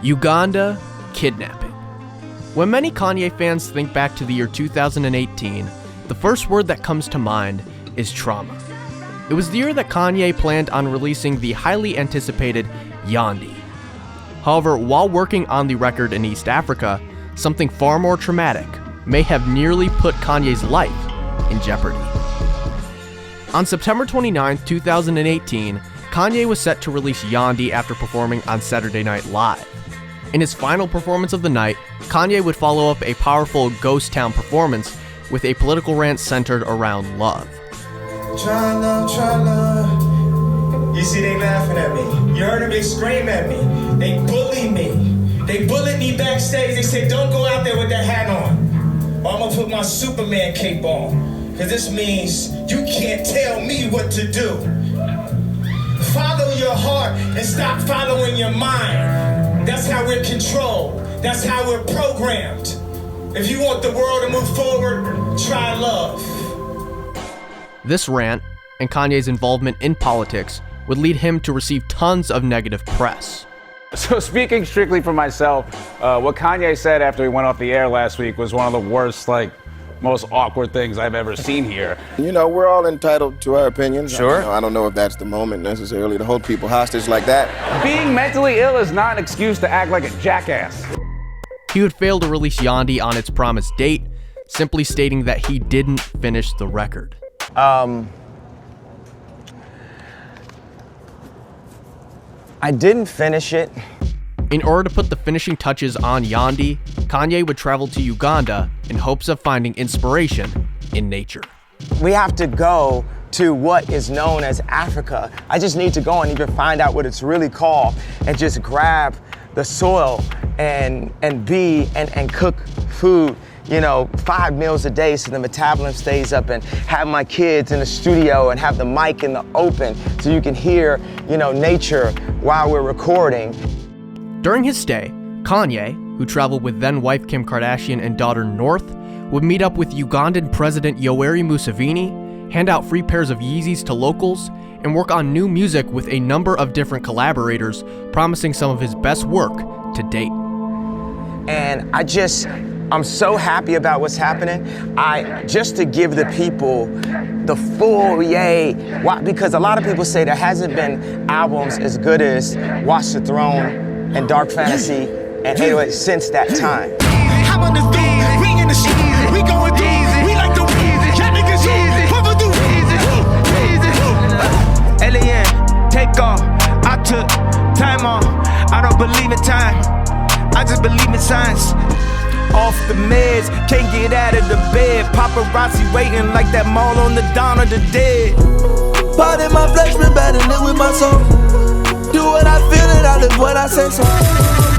Uganda kidnapping. When many Kanye fans think back to the year 2018, the first word that comes to mind is trauma. It was the year that Kanye planned on releasing the highly anticipated Yandhi. However, while working on the record in East Africa, something far more traumatic may have nearly put Kanye's life in jeopardy. On September 29, 2018, Kanye was set to release Yandhi after performing on Saturday Night Live. In his final performance of the night, Kanye would follow up a powerful ghost town performance with a political rant centered around love. Try love. You see, they laughing at me. You heard them, they scream at me. They bully me. They bullied me backstage. They said, don't go out there with that hat on, or I'm gonna put my Superman cape on. Because this means you can't tell me what to do. Follow your heart and stop following your mind. That's how we're controlled. That's how we're programmed. If you want the world to move forward, try love. This rant, and Kanye's involvement in politics, would lead him to receive tons of negative press. So speaking strictly for myself, what Kanye said after he went off the air last week was one of the worst, most awkward things I've ever seen here. You know, we're all entitled to our opinions. Sure. I don't know if that's the moment necessarily to hold people hostage like that. Being mentally ill is not an excuse to act like a jackass. He would fail to release Yandhi on its promised date, simply stating that he didn't finish the record. I didn't finish it. In order to put the finishing touches on Yandhi, Kanye would travel to Uganda in hopes of finding inspiration in nature. We have to go to what is known as Africa. I just need to go and even find out what it's really called and just grab the soil and cook food, 5 meals a day so the metabolism stays up, and have my kids in the studio and have the mic in the open so you can hear, nature while we're recording. During his stay, Kanye, who traveled with then-wife Kim Kardashian and daughter North, would meet up with Ugandan President Yoweri Museveni, hand out free pairs of Yeezys to locals, and work on new music with a number of different collaborators, promising some of his best work to date. And I'm so happy about what's happening. Just to give the people the full yay. Why? Because a lot of people say there hasn't been albums as good as Watch the Throne and Dark Fantasy and 808 since that time. I'm on the thing, we in the shit, we going through, we like the y'all niggas Alien, take off. I took time off. I don't believe in time. I just believe in science. Off the meds, can't get out of the bed. Paparazzi waiting like that mall on the Dawn of the Dead. Part in my flesh, been battling with my soul. Do what I feel and I live what I say so.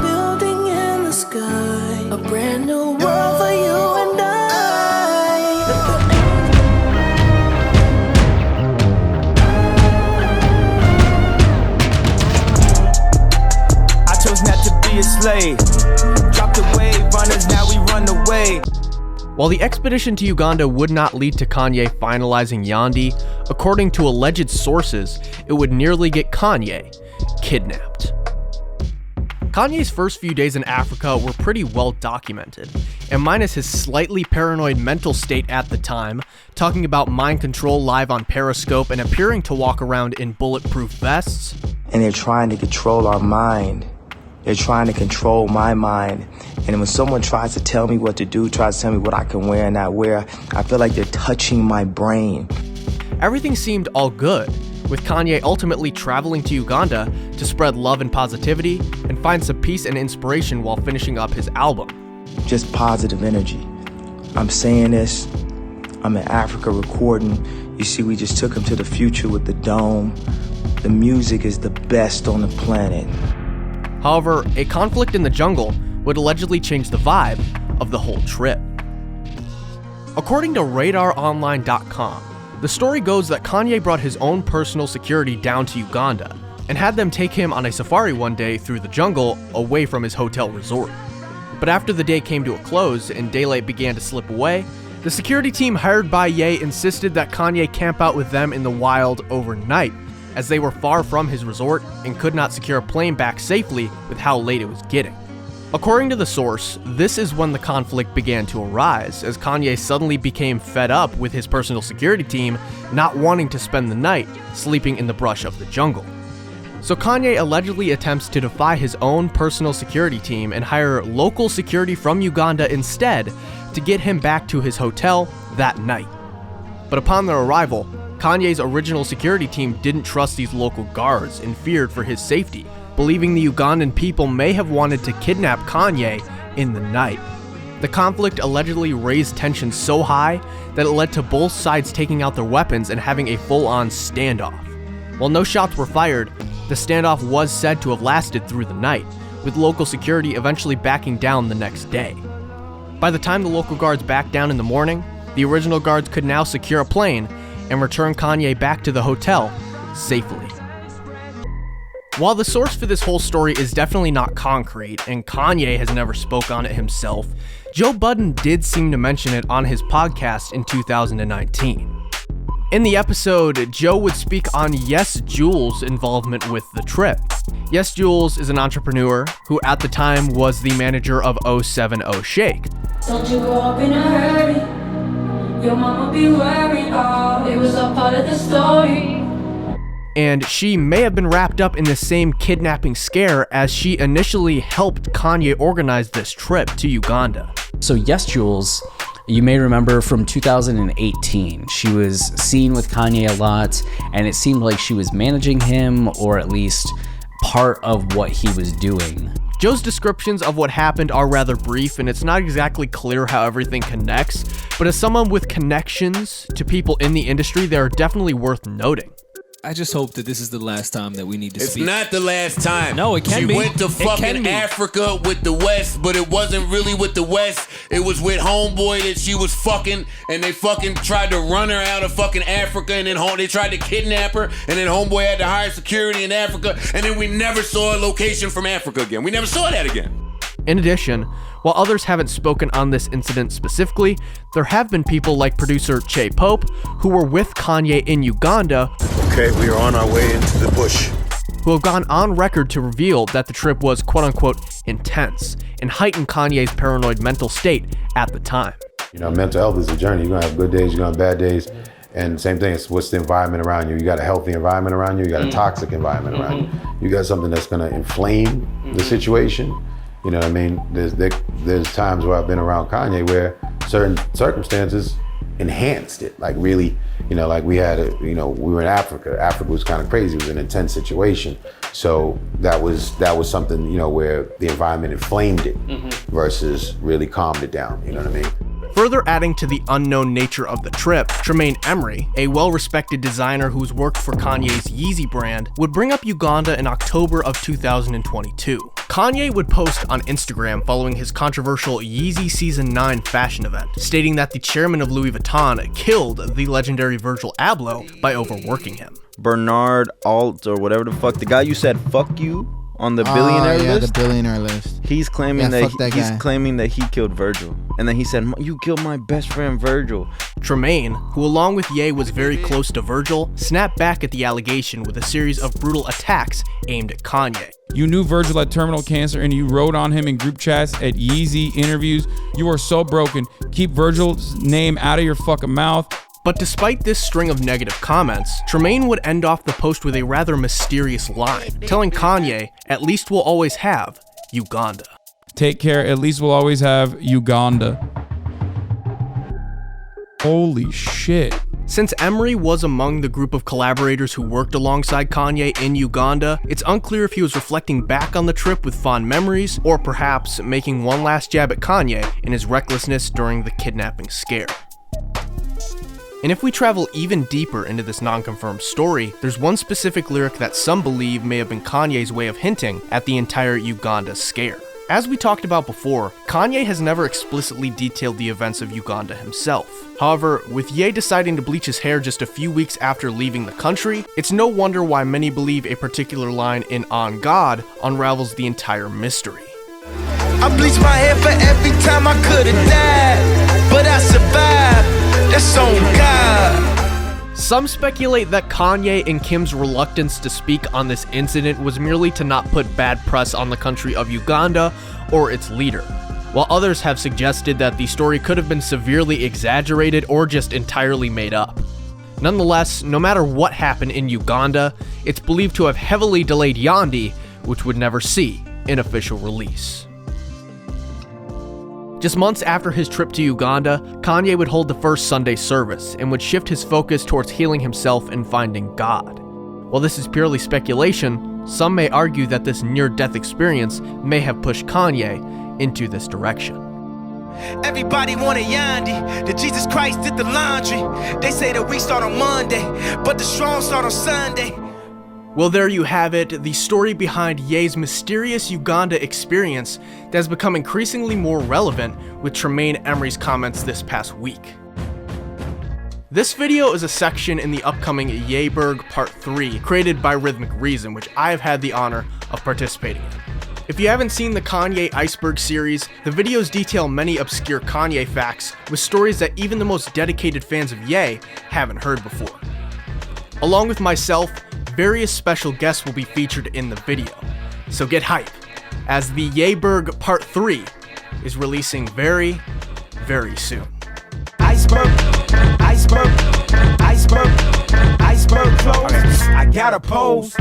Building in the sky, a brand new world for you and I chose not to be a slave. Drop the wave runners, now we run away. While the expedition to Uganda would not lead to Kanye finalizing Yandhi, according to alleged sources, it would nearly get Kanye kidnapped. Kanye's first few days in Africa were pretty well documented, and minus his slightly paranoid mental state at the time, talking about mind control live on Periscope and appearing to walk around in bulletproof vests. And they're trying to control our mind. They're trying to control my mind. And when someone tries to tell me what to do, tries to tell me what I can wear and not wear, I feel like they're touching my brain. Everything seemed all good, with Kanye ultimately traveling to Uganda to spread love and positivity and find some peace and inspiration while finishing up his album. Just positive energy. I'm saying this, I'm in Africa recording. You see, we just took him to the future with the dome. The music is the best on the planet. However, a conflict in the jungle would allegedly change the vibe of the whole trip. According to RadarOnline.com, the story goes that Kanye brought his own personal security down to Uganda and had them take him on a safari one day through the jungle away from his hotel resort. But after the day came to a close and daylight began to slip away, the security team hired by Ye insisted that Kanye camp out with them in the wild overnight, as they were far from his resort and could not secure a plane back safely with how late it was getting. According to the source, this is when the conflict began to arise, as Kanye suddenly became fed up with his personal security team not wanting to spend the night sleeping in the brush of the jungle. So Kanye allegedly attempts to defy his own personal security team and hire local security from Uganda instead to get him back to his hotel that night. But upon their arrival, Kanye's original security team didn't trust these local guards and feared for his safety, believing the Ugandan people may have wanted to kidnap Kanye in the night. The conflict allegedly raised tension so high that it led to both sides taking out their weapons and having a full-on standoff. While no shots were fired, the standoff was said to have lasted through the night, with local security eventually backing down the next day. By the time the local guards backed down in the morning, the original guards could now secure a plane and return Kanye back to the hotel safely. While the source for this whole story is definitely not concrete, and Kanye has never spoke on it himself, Joe Budden did seem to mention it on his podcast in 2019. In the episode, Joe would speak on Yes Jules' involvement with the trip. Yes Jules is an entrepreneur who at the time was the manager of 070 Shake. Don't you grow up in a hurry, your mama be worried, oh, it was a part of the story. And she may have been wrapped up in the same kidnapping scare as she initially helped Kanye organize this trip to Uganda. So Yes Jules, you may remember from 2018, she was seen with Kanye a lot, and it seemed like she was managing him, or at least part of what he was doing. Joe's descriptions of what happened are rather brief, and it's not exactly clear how everything connects, but as someone with connections to people in the industry, they are definitely worth noting. I just hope that this is the last time that we need to speak. It's not the last time. No, it can be. She went to fucking Africa with the West, but it wasn't really with the West. It was with homeboy that she was fucking, and they fucking tried to run her out of fucking Africa, and then they tried to kidnap her, and then homeboy had to hire security in Africa, and then we never saw a location from Africa again. We never saw that again. In addition, while others haven't spoken on this incident specifically, there have been people like producer Che Pope, who were with Kanye in Uganda, okay, we are on our way into the bush, who have gone on record to reveal that the trip was quote-unquote intense and heightened Kanye's paranoid mental state at the time. You know, mental health is a journey. You're gonna have good days, you're gonna have bad days. And same thing, it's what's the environment around you. You got a healthy environment around you, you got a toxic environment around you. You got something that's gonna inflame the situation. You know what I mean? There's times where I've been around Kanye where certain circumstances enhanced it. Like really, you know, like we were in Africa. Africa was kind of crazy. It was an intense situation. So that was something, you know, where the environment inflamed it versus really calmed it down. You know what I mean? Further adding to the unknown nature of the trip, Tremaine Emery, a well-respected designer who's worked for Kanye's Yeezy brand, would bring up Uganda in October of 2022. Kanye would post on Instagram following his controversial Yeezy Season 9 fashion event, stating that the chairman of Louis Vuitton killed the legendary Virgil Abloh by overworking him. Bernard Alt or whatever the fuck, the guy you said fuck you on the billionaire list. The billionaire list. He's claiming he's claiming that he killed Virgil, and then he said, "You killed my best friend Virgil." Tremaine, who along with Ye was very close to Virgil, snapped back at the allegation with a series of brutal attacks aimed at Kanye. You knew Virgil had terminal cancer and you wrote on him in group chats at Yeezy interviews. You are so broken. Keep Virgil's name out of your fucking mouth. But despite this string of negative comments, Tremaine would end off the post with a rather mysterious line, telling Kanye, "At least we'll always have Uganda." Take care, at least we'll always have Uganda. Holy shit. Since Emery was among the group of collaborators who worked alongside Kanye in Uganda, it's unclear if he was reflecting back on the trip with fond memories, or perhaps making one last jab at Kanye in his recklessness during the kidnapping scare. And if we travel even deeper into this non-confirmed story, there's one specific lyric that some believe may have been Kanye's way of hinting at the entire Uganda scare. As we talked about before, Kanye has never explicitly detailed the events of Uganda himself. However, with Ye deciding to bleach his hair just a few weeks after leaving the country, it's no wonder why many believe a particular line in On God unravels the entire mystery. I bleached my hair for every time I could've died, but I survived. That's on God. Some speculate that Kanye and Kim's reluctance to speak on this incident was merely to not put bad press on the country of Uganda or its leader, while others have suggested that the story could have been severely exaggerated or just entirely made up. Nonetheless, no matter what happened in Uganda, it's believed to have heavily delayed Yandhi, which would never see an official release. Just months after his trip to Uganda, Kanye would hold the first Sunday service and would shift his focus towards healing himself and finding God. While this is purely speculation, some may argue that this near-death experience may have pushed Kanye into this direction. Everybody wanted Yandhi, that Jesus Christ did the laundry. They say the week start on Monday, but the strong start on Sunday. Well, there you have it, the story behind Ye's mysterious Uganda experience that has become increasingly more relevant with Tremaine Emory's comments this past week. This video is a section in the upcoming Yeberg Part 3 created by Rhythmic Reason, which I have had the honor of participating in. If you haven't seen the Kanye Iceberg series, the videos detail many obscure Kanye facts with stories that even the most dedicated fans of Ye haven't heard before. Along with myself, various special guests will be featured in the video, so get hype, as the Yeberg Part 3 is releasing very, very soon. Iceberg, iceberg, iceberg, iceberg clothes. I gotta pose.